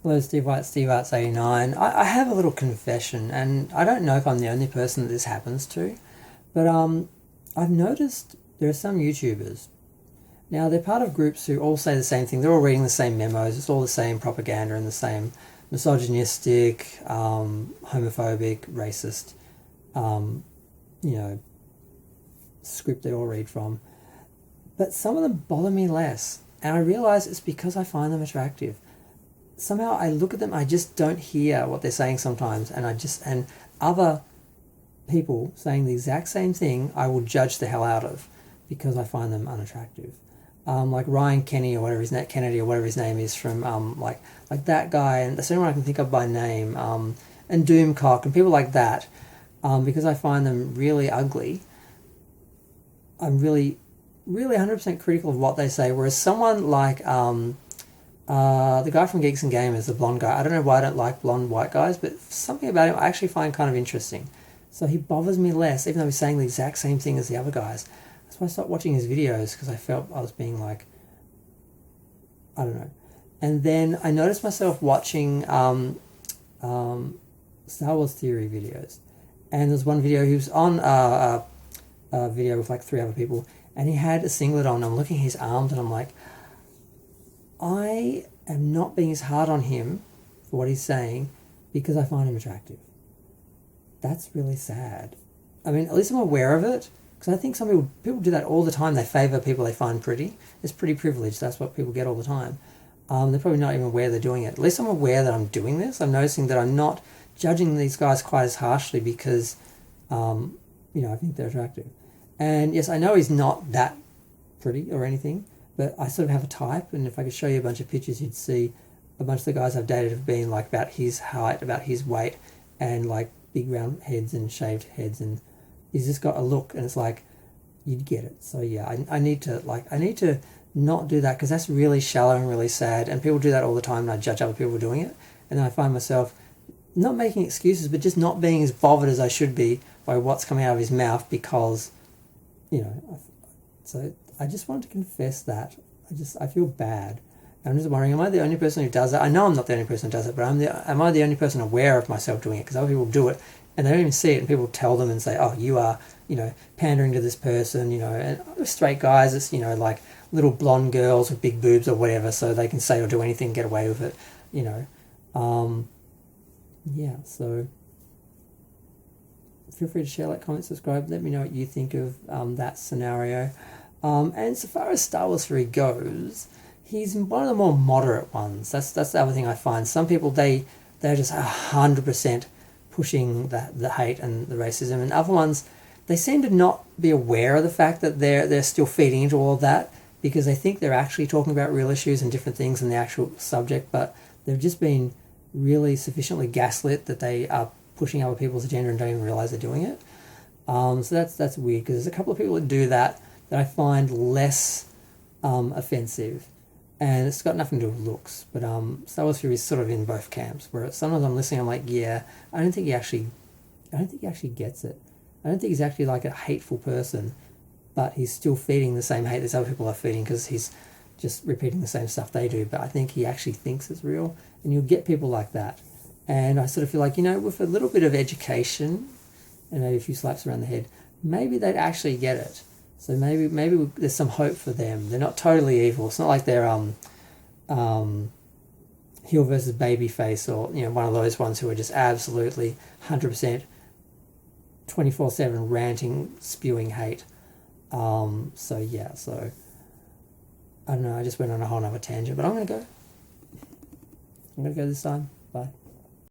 Hello, Steve White, Steve Arts 89. I have a little confession, and I don't know if I'm the only person that this happens to, but I've noticed there are some YouTubers. Now, they're part of groups who all say the same thing. They're all reading the same memos. It's all the same propaganda and the same misogynistic, homophobic, racist, um, you know, script they all read from. But some of them bother me less, and I realise it's because I find them attractive. Somehow I look at them, I just don't hear what they're saying sometimes, and other people saying the exact same thing, I will judge the hell out of because I find them unattractive. Like Ryan Kenny or whatever his name, Kennedy or whatever his name is from like that guy, and that's the only one I can think of by name. And Doomcock and people like that, because I find them really ugly. I'm really 100% critical of what they say. Whereas someone like the guy from Geeks and Gamers, the blonde guy, I don't know why I don't like blonde white guys, but something about him I actually find kind of interesting. So he bothers me less, even though he's saying the exact same thing as the other guys. That's why I stopped watching his videos, because I felt I was being like, I don't know. And then I noticed myself watching Star Wars theory videos. And there's one video, he was on a video with like 3 other people, and he had a singlet on. I'm looking at his arms and I'm like, I am not being as hard on him for what he's saying because I find him attractive. That's really sad. I mean, at least I'm aware of it, because I think some people do that all the time. They favour people they find pretty. It's pretty privileged. That's what people get all the time. They're probably not even aware they're doing it. At least I'm aware that I'm doing this. I'm noticing that I'm not judging these guys quite as harshly because, I think they're attractive. And yes, I know he's not that pretty or anything, but I sort of have a type, and if I could show you a bunch of pictures, you'd see a bunch of the guys I've dated have been like about his height, about his weight, and like big round heads and shaved heads, and he's just got a look, and it's like, you'd get it. So yeah, I need to not do that, because that's really shallow and really sad, and people do that all the time, and I judge other people doing it, and then I find myself not making excuses, but just not being as bothered as I should be by what's coming out of his mouth, because, so I just wanted to confess that. I feel bad. I'm just wondering, am I the only person who does that? I know I'm not the only person who does it, but am I the only person aware of myself doing it? Because other people do it, and they don't even see it, and people tell them and say, oh, you are, pandering to this person, and straight guys, it's, like little blonde girls with big boobs or whatever, so they can say or do anything, get away with it, Yeah, so feel free to share, like, comment, subscribe. Let me know what you think of that scenario. And so far as Star Wars 3 goes, he's one of the more moderate ones. That's the other thing I find. Some people, they're just 100% pushing the hate and the racism, and other ones, they seem to not be aware of the fact that they're still feeding into all of that, because they think they're actually talking about real issues and different things in the actual subject, but they've just been really sufficiently gaslit that they are pushing other people's agenda and don't even realize they're doing it. So that's weird, because there's a couple of people that do that I find less offensive, and it's got nothing to do with looks. But Star Wars Fury is sort of in both camps, where sometimes I'm listening, I'm like, yeah, I don't think he actually gets it. I don't think he's actually like a hateful person, but he's still feeding the same hate that other people are feeding, because he's just repeating the same stuff they do. But I think he actually thinks it's real, and you'll get people like that. And I sort of feel like, with a little bit of education and maybe a few slaps around the head, maybe they'd actually get it. So maybe there's some hope for them. They're not totally evil. It's not like they're heel versus baby face, or one of those ones who are just absolutely 100% 24/7 ranting, spewing hate. So I don't know. I just went on a whole other tangent, but I'm gonna go this time. Bye.